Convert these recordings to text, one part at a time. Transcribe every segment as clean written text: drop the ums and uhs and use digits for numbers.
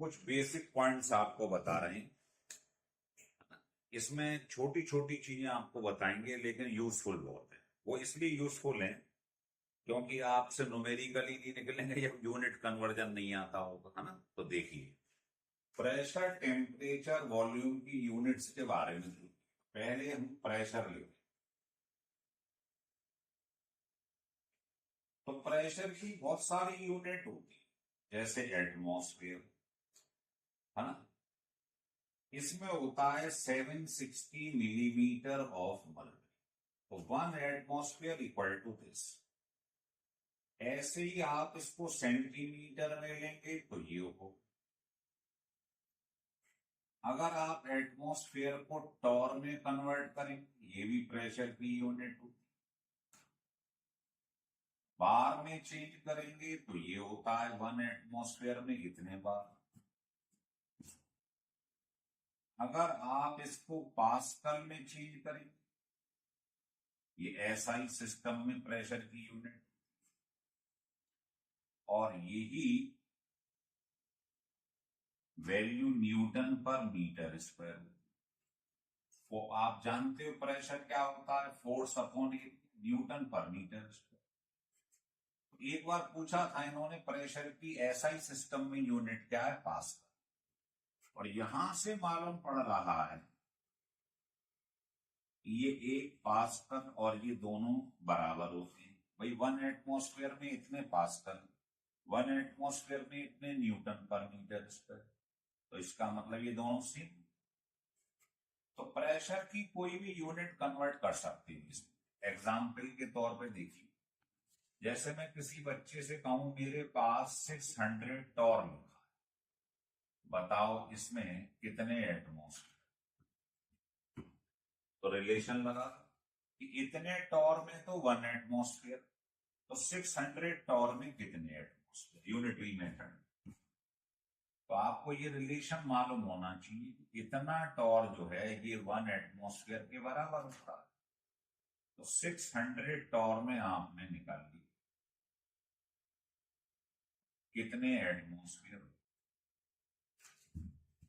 कुछ basic points आपको बता रहे हैं। इसमें छोटी छोटी चीजें आपको बताएंगे लेकिन यूजफुल बहुत है। वो इसलिए यूजफुल है क्योंकि आपसे न्यूमेरिकली नहीं निकलेंगे जब यूनिट कन्वर्जन नहीं आता होगा, है ना। तो देखिए, प्रेशर, टेम्परेचर, वॉल्यूम की यूनिट्स के बारे में पहले हम प्रेशर लेते हैं। तो प्रेशर की बहुत सारी यूनिट होती है, जैसे एटमॉस्फेयर, है ना। इसमें होता है 760 मिलीमीटर ऑफ मर्क्यूरी। तो 1 एटमॉस्फेयर इक्वल टू दिस। ऐसे ही आप इसको सेंटीमीटर में लेंगे तो ये हो। अगर आप एटमॉस्फेयर को टॉर में कन्वर्ट करेंगे, ये भी प्रेशर की यूनिट होती है। बार में चेंज करेंगे तो ये होता है 1 एटमॉस्फेयर में इतने बार। अगर आप इसको पास्कल में चेंज करेंगे, ये एसआई सिस्टम में प्रेशर की यूनिट, और यही वैल्यू न्यूटन पर मीटर स्क्वायर। वो आप जानते हो प्रेशर क्या होता है, फोर्स अपॉन न्यूटन पर मीटर स्क्वायर। एक बार पूछा था इन्होंने प्रेशर की एसआई सिस्टम में यूनिट क्या है, पास्कल। और यहां से मालूम पड़ रहा है ये एक पास्कल और ये दोनों बराबर होते हैं। भाई 1 एटमॉस्फेयर में इतने पास्कल, 1 एटमॉस्फेयर में इतने न्यूटन पर मीटर स्क्वायर। तो इसका मतलब ये दोनों सेम। तो प्रेशर की कोई भी यूनिट कन्वर्ट कर सकती है। एग्जाम्पल के तौर पे देखिए, जैसे मैं किसी बच्चे से कहूं मेरे पास 600 टॉर लिखा है, बताओ इसमें कितने एटमॉस्फेयर। तो रिलेशन लगा कि इतने टॉर में तो 1 एटमॉस्फेयर, तो 600 टॉर में कितने एटमॉस्फेयर, यूनिटरी मेथड। तो आपको ये रिलेशन मालूम होना चाहिए। इतना टॉर जो है ये 1 एटमॉस्फेयर के बराबर होता है। तो 600 टॉर में आपने निकाल ली कितने एटमॉस्फेयर।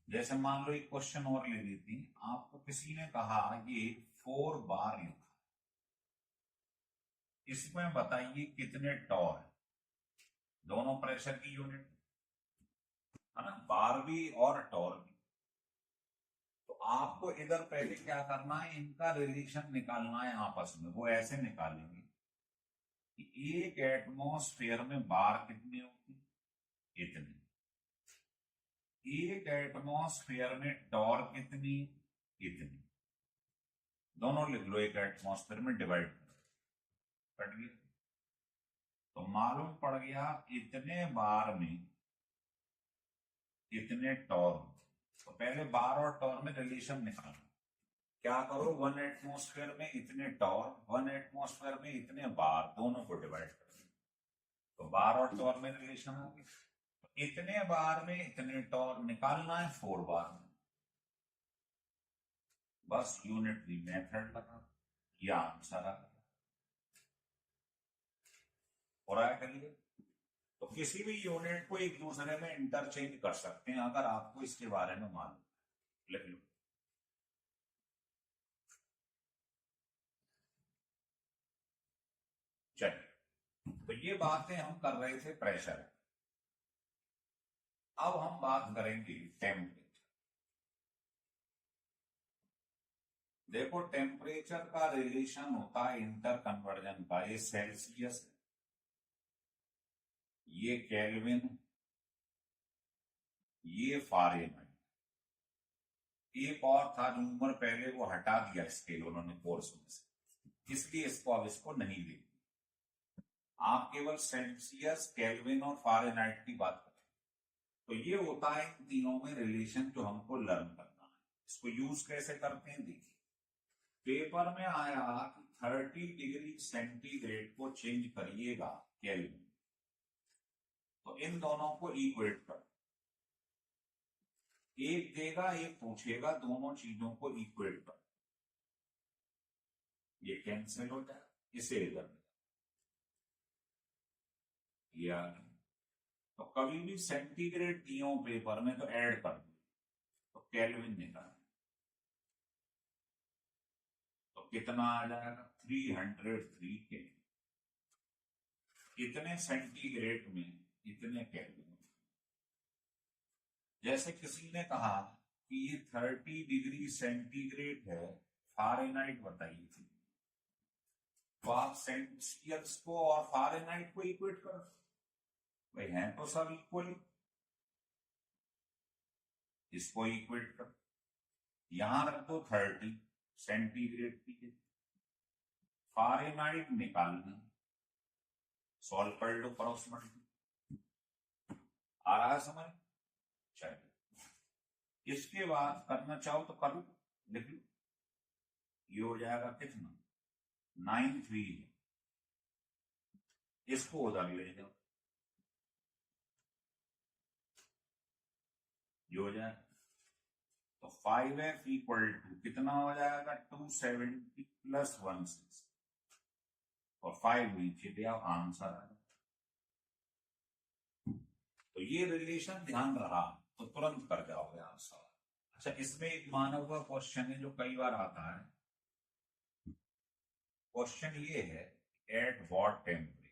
जैसे मान लो एक क्वेश्चन और ले लेते हैं, आपको किसी ने कहा ये 4 बार लिखा, इसमें बताइए कितने टॉर है। दोनों प्रेशर की यूनिट है ना, बार भी और टॉर भी। तो आपको इधर पहले क्या करना है, इनका रिलेशन निकालना है आपस में। वो ऐसे निकालेंगे कि एक एटमॉस्फेयर में बार कितनी होती, इतनी। एक एटमॉस्फेयर में टॉर कितनी, इतनी। दोनों लिख लो, एक एटमॉस्फेयर में डिवाइड कट गया। तो मालूम पड़ गया इतने बार में इतने टॉर। तो पहले बार और टॉर में रिलेशन निकालो। क्या करो, 1 एटमॉस्फेयर में इतने टॉर, 1 एटमॉस्फेयर में इतने बार, दोनों को डिवाइड करो। तो बार और टॉर में रिलेशन होगी। इतने बार में इतने टॉर निकालना है 4 बार में। बस यूनिटरी मेथड लगा, यह आंसर आ गया। हो रहा है करिए। तो किसी भी यूनिट को एक दूसरे में इंटरचेंज कर सकते हैं अगर आपको इसके बारे में मालूम। लिख लो। चलिए, तो ये बातें हम कर रहे थे प्रेशर। अब हम बात करेंगे टेम्परेचर। देखो, टेम्परेचर का रिलेशन होता है इंटर कन्वर्जन का, ये सेल्सियस, ये केल्विन, ये फारेनहाइट। एक और था नंबर पहले, वो हटा दिया स्केल उन्होंने कोर्स में से, इसलिए इसको अब इसको नहीं लेंगे। आप केवल सेल्सियस, केल्विन और फारेनहाइट की बात करें। तो ये होता है इन तीनों में रिलेशन जो हमको लर्न करना है। इसको यूज कैसे करते हैं देखिए। पेपर में आया कि 30 डिग्री सेंटीग्रेड को चेंज करिएगा केल्विन, तो इन दोनों को इक्वेट कर, एक देगा एक पूछेगा, दोनों चीजों को इक्वेट कर, ये कैंसिल हो जाए, इसे इधर, ये आ गया। तो कभी भी सेंटीग्रेड दियो पेपर में तो ऐड कर दो, तो केल्विन निकाल, तो कितना आ जाएगा 303 केल्विन। इतने सेंटीग्रेड में इतने केल्विन। जैसे किसी ने कहा कि ये 30 डिग्री सेंटीग्रेड है, फ़ारेनहाइट बताइए थी, तो आप सेल्सियस को और फ़ारेनहाइट को इक्वेट कर, भाई हैं तो सब इक्वल, इसको इक्वेट कर, यहां रख दो 30 सेंटीग्रेड की, फ़ारेनहाइट निकालना, सॉल्व कर लो क्रॉस मल्टी, आ रहा है समझ? चलिए इसके बाद करना चाहो तो कर लो, लिख लो, ये हो जाएगा कितना 93, इसको उधर ले जाओ, ये हो जाएगा, तो 5f इक्वल टू कितना हो जाएगा 270 प्लस 16, और 5 नीचे ले आओ, आंसर आएगा। तो ये रिलेशन ध्यान रहा तो तुरंत कर जाओगे आंसर। अच्छा, इसमें एक मानव का क्वेश्चन है जो कई बार आता है, क्वेश्चन ये है at what temperature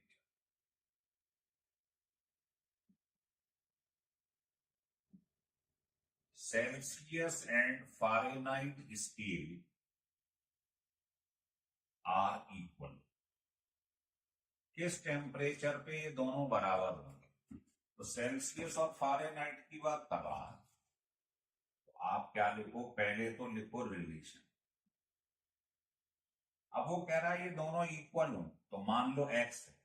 Celsius and Fahrenheit scale are equal, किस टेम्परेचर पे ये दोनों बराबर होंगे। तो सेल्सियस और फ़ारेनहाइट की बात कर रहा है, तो आप क्या लिखो, पहले तो लिखो रिलेशन। अब वो कह रहा है ये दोनों इक्वल हो, तो मान लो एक्स है,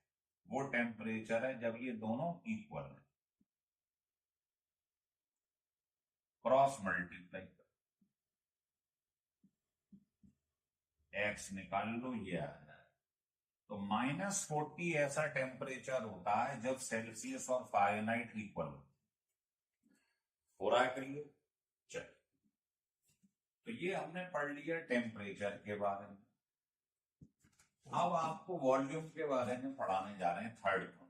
वो टेम्परेचर है जब ये दोनों इक्वल है, क्रॉस मल्टीप्लाई कर, एक्स निकाल लो, ये आ जाए। तो -40 ऐसा टेम्परेचर होता है जब सेल्सियस और फ़ारेनहाइट इक्वल हो रहा है, करिए। चलिए, तो ये हमने पढ़ लिया टेम्परेचर के बारे में। अब आपको वॉल्यूम के बारे में पढ़ाने जा रहे हैं थर्ड यूनिट।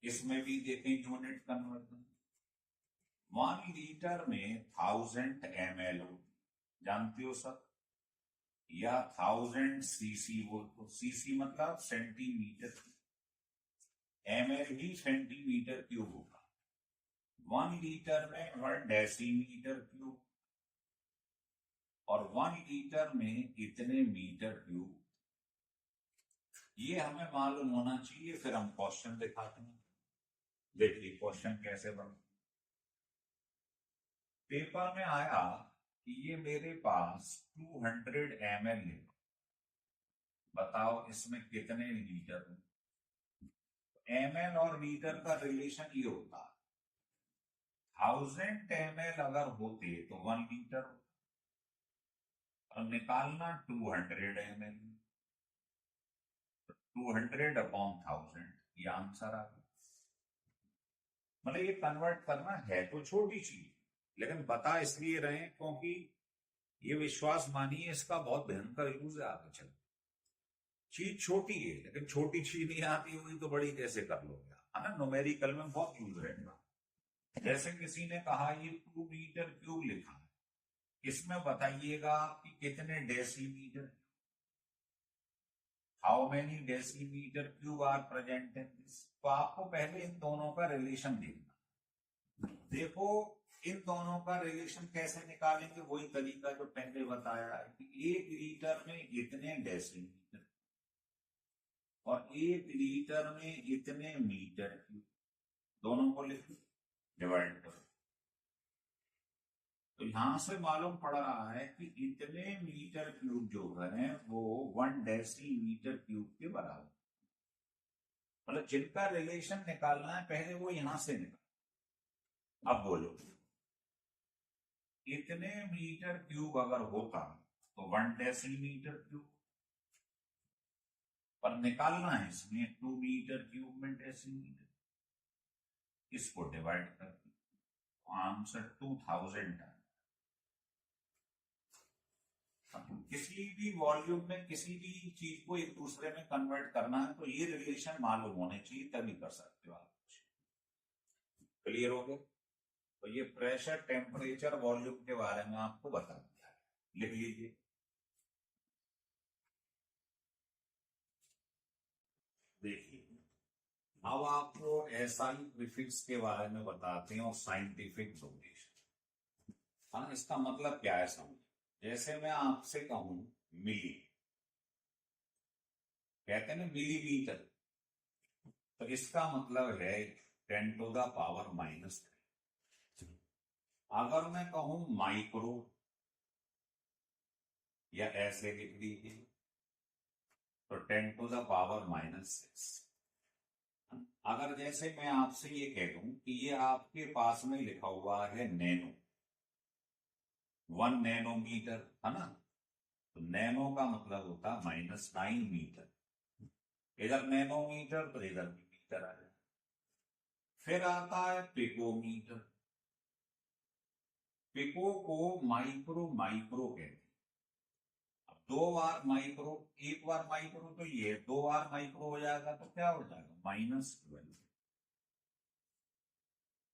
इसमें भी देखें यूनिट कन्वर्जन, 1 लीटर में 1000 ml जानते हो सब, या 1000 सीसी बोल, तो सीसी मतलब सेंटीमीटर, ml ही सेंटीमीटर क्यूब होगा, 1 लीटर में 1 डेसीमीटर क्यूब, और 1 लीटर में कितने मीटर क्यूब, ये हमें मालूम होना चाहिए, फिर हम क्वेश्चन दिखाते हैं। देखिए क्वेश्चन कैसे बना, पेपर में आया कि ये मेरे पास 200 ml है, बताओ इसमें कितने लीटर, ml और लीटर का रिलेशन ये होता है, 1000 ml अगर होते तो 1 लीटर, और निकालना 200 ml, 200 अपॉन 1000, ये आंसर आ गया। मतलब ये कन्वर्ट करना है तो छोटी चीज, लेकिन बता इसलिए रहे क्योंकि ये विश्वास मानिए इसका बहुत भयंकर यूज है आगे चल, चीज छोटी है लेकिन छोटी चीज नहीं आती हुई तो बड़ी कैसे कर लोगे, है ना, न्यूमेरिकल में बहुत यूज रहेगा। जैसे किसी ने कहा ये 2 मीटर क्यूब लिखा है, इसमें बताइएगा कि कितने decimetre, how many decimetre cube are present in this, तो आपको पहले इन दोनों का रिलेशन देखना। देखो इन दोनों का रिलेशन कैसे निकालेंगे, वही तरीका जो पहले बताया है कि 1 लीटर में इतने डेसीमीटर और 1 लीटर में इतने मीटर क्यूब, दोनों को लिख डिवाइड करो, तो यहां से मालूम पड़ रहा है कि इतने मीटर क्यूब जो है वो 1 डेसीमीटर क्यूब के बराबर, मतलब जिनका रिलेशन निकालना है पहले वो यहां से निकाल। अब बोलो इतने मीटर क्यूब अगर होता तो 1 डेसीमीटर क्यूब, पर निकालना है इसमें 2 मीटर क्यूब में डेसीमीटर, इसको डिवाइड कर आंसर 2000 है। किसी भी वॉल्यूम में किसी भी चीज को एक दूसरे में कन्वर्ट करना है तो ये रिलेशन मालूम होने चाहिए, तभी कर सकते हो आप। क्लियर हो गया? तो ये प्रेशर, टेम्परेचर, वॉल्यूम के बारे में आपको बता दिया है, लिख लीजिए। देखिए, अब आपको एसआई प्रीफिक्स के बारे में बताते हैं और साइंटिफिक नोटेशन। हाँ, इसका मतलब क्या है समझ। जैसे मैं आपसे कहूं मिली, कहते हैं ना मिलीमीटर, तो इसका मतलब है 10⁻⁻3। अगर मैं कहूं माइक्रो, या ऐसे लिख दीजिए, तो 10⁻⁻6। अगर जैसे मैं आपसे ये कह दूं कि ये आपके पास में लिखा हुआ है नैनो, 1 नैनोमीटर, है ना, तो नैनो का मतलब होता है -9 मीटर। इधर नैनोमीटर तो इधर भी मीटर आ जाए। फिर आता है पिकोमीटर। पिको को माइक्रो माइक्रो कहते हैं। अब 2 बार माइक्रो, 1 बार माइक्रो तो ये 2 बार माइक्रो हो जाएगा, तो क्या हो जाएगा -12।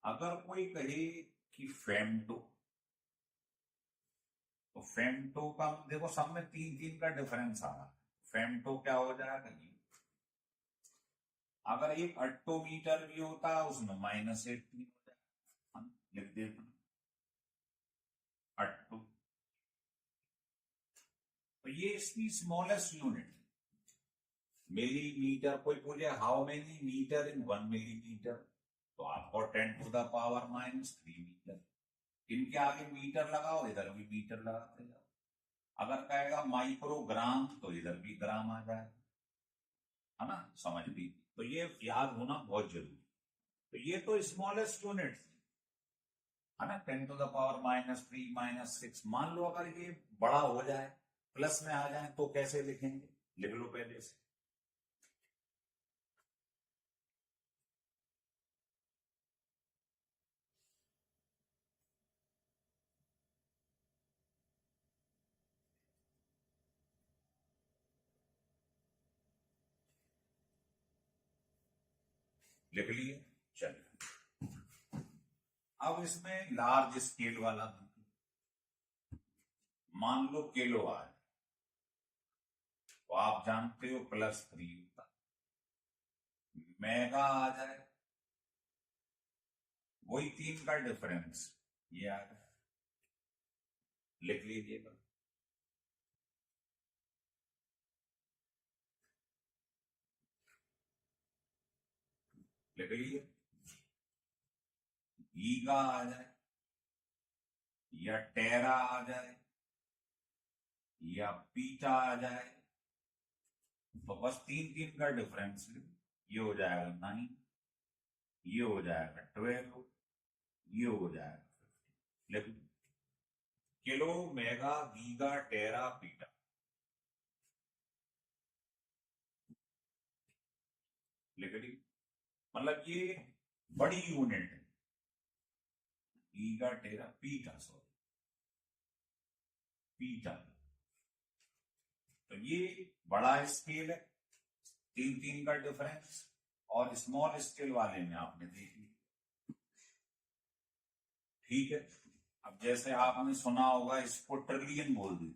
अगर कोई कहे कि फेमटो, तो फेमटो का देखो सब में 3 का डिफरेंस आ रहा है। फेमटो क्या हो जाएगा ये, अगर एक अट्टोमीटर भी होता है उसमें -18 हो जाएगा, लिख देते अट्टो। तो ये इसकी स्मॉलेस्ट यूनिट। मिलीमीटर, कोई पूछे how many metre in 1 millimetre, तो आपको 10⁻⁻3 मीटर। इनके आगे मीटर लगाओ, इधर भी मीटर लगाते जाओ। अगर कहेगा माइक्रोग्राम, तो इधर भी ग्राम आ जाएगा, है ना, समझ ली। तो ये याद होना बहुत जरूरी। तो ये तो स्मॉलेस्ट यूनिट है ना, 10⁻⁻3 -6। मान लो अगर ये बड़ा हो जाए, प्लस में आ जाए, तो कैसे लिखेंगे, लिख लो पहले से। लिख लिए, चलिए। अब इसमें लार्ज स्केल वाला, मान लो किलो आ, तो आप जानते हो +3 होता। मेगा आ जाए, वही 3 का डिफरेंस, ये आ जाए, लिख लीजिएगा। लिख लीजिए। गीगा आ जाए, या टेरा आ जाए, या पीटा आ जाए, तो बस 3 का डिफरेंस। ये हो जाएगा 9, ये हो जाएगा 12, ये हो जाएगा 15। लिख, किलो, मेगा, गीगा, टेरा, पीटा। लिख ली। मतलब ये बड़ी यूनिट है, गीगा, टेरा, पीटा, सॉरी, पीटा। तो ये बड़ा स्केल है, 3 का डिफरेंस। और स्मॉल स्केल वाले में आपने देख लिया, ठीक है। अब जैसे आपने सुना होगा, इसको ट्रिलियन बोल दी।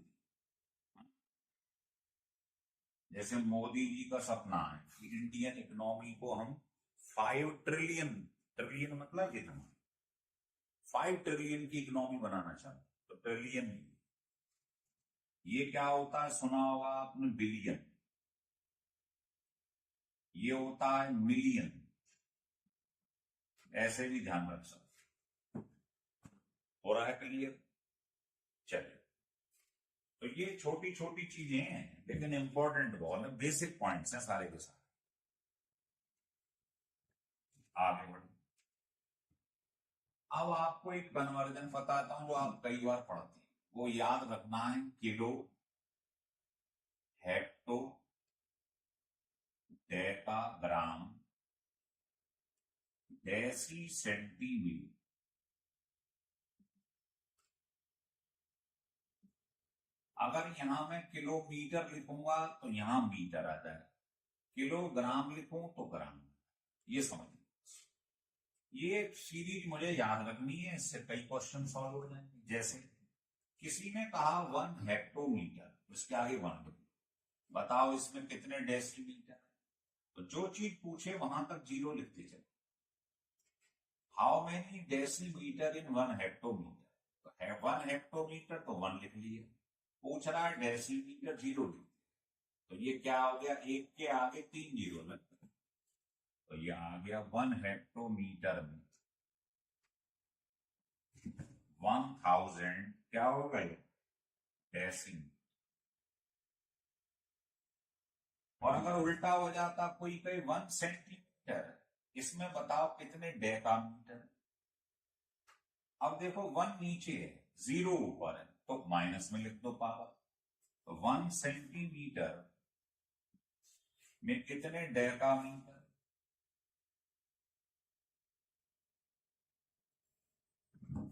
जैसे मोदी जी का सपना है कि इंडियन इकोनॉमी को हम 5 ट्रिलियन, ट्रिलियन मतलब कितना, 5 ट्रिलियन की इकोनॉमी बनाना चाहते, तो ट्रिलियन। ये क्या होता है, सुना होगा आपने, बिलियन। ये होता है मिलियन, ऐसे भी ध्यान रख सकते। हो रहा है क्लियर? चलिए। तो ये छोटी छोटी चीजें हैं, लेकिन इंपॉर्टेंट बहुत है, बेसिक पॉइंट्स हैं सारे के सारे। आगे बढ़ो। अब आपको एक कन्वर्जन बताता हूं जो आप कई बार पढ़ते हैं, वो याद रखना है। किलो, हेक्टो, डेका, ग्राम, डेसी, सेंटीमीटर। अगर यहां मैं किलोमीटर लिखूंगा तो यहां मीटर आ जाएगा, किलोग्राम लिखूं तो ग्राम। ये समझ, ये सीरीज मुझे याद रखनी है, इससे कई क्वेश्चन सॉल्व हो जाएंगे। जैसे किसी ने कहा 1 हेक्टोमीटर, उसके आगे 1 बताओ इसमें कितने डेसीमीटर, तो जो चीज पूछे वहां तक 0 लिखते चले। How many decimetre in 1 hectometre, तो है 1 हेक्टोमीटर तो 1 लिख लिए। पूछ रहा है डेसीमीटर, 0 लिख, तो ये क्या हो गया, 1 के आगे 3 जीरो लग, तो ये आ गया 1 हेक्टोमीटर में 1000 क्या होगा ये डेसीमीटर। और अगर उल्टा हो जाता, कोई कहे 1 सेंटीमीटर, इसमें बताओ कितने डेकामीटर। अब देखो 1 नीचे है, 0 ऊपर है, तो माइनस में लिख दो पावर। तो 1 सेंटीमीटर में कितने डेकामीटर,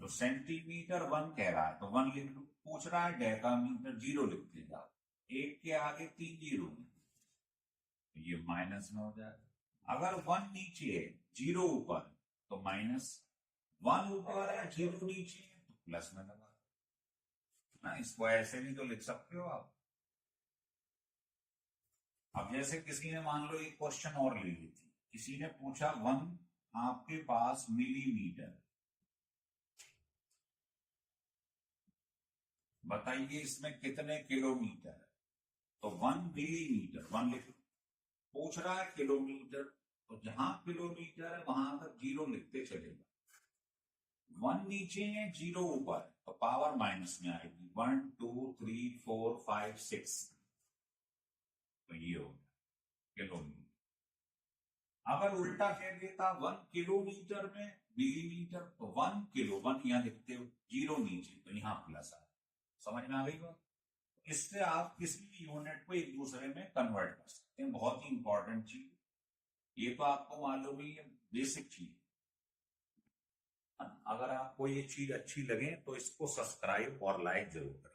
तो सेंटीमीटर 1 कह रहा है तो 1 लिख लो। पूछ रहा है डेकामीटर, 0 लिखते जाओ, 1 के आगे 3 जीरो, तो ये माइनस में हो जाएगा। अगर 1 नीचे है 0 ऊपर, तो माइनस, 1 ऊपर है 0 नीचे है तो प्लस में लगा ना। इसको ऐसे भी तो लिख सकते हो आप। अब जैसे किसी ने मान लो एक क्वेश्चन और ले ली थी, किसी ने पूछा 1 आपके पास मिलीमीटर, बताइए इसमें कितने किलोमीटर है, तो 1 मिलीमीटर 1 लिख। पूछ रहा है किलोमीटर, तो जहां किलोमीटर है वहां तक 0 लिखते चलेगा। 1 नीचे है 0 ऊपर, तो पावर माइनस में आएगी, 1 2 3 4 5 6, तो ये हो गया किलोमीटर। अगर उल्टा कह देता 1 किलोमीटर में मिलीमीटर, तो 1 किलो 1 यहां लिखते हो, 0 नीचे तो यहां प्लस आ, समझ में आ गई बात। इससे आप किसी भी यूनिट को एक दूसरे में कन्वर्ट कर सकते हैं, बहुत ही इंपॉर्टेंट चीज, ये तो आपको मालूम ही है, बेसिक चीज। अगर आपको ये चीज अच्छी लगे तो इसको सब्सक्राइब और लाइक जरूर करें।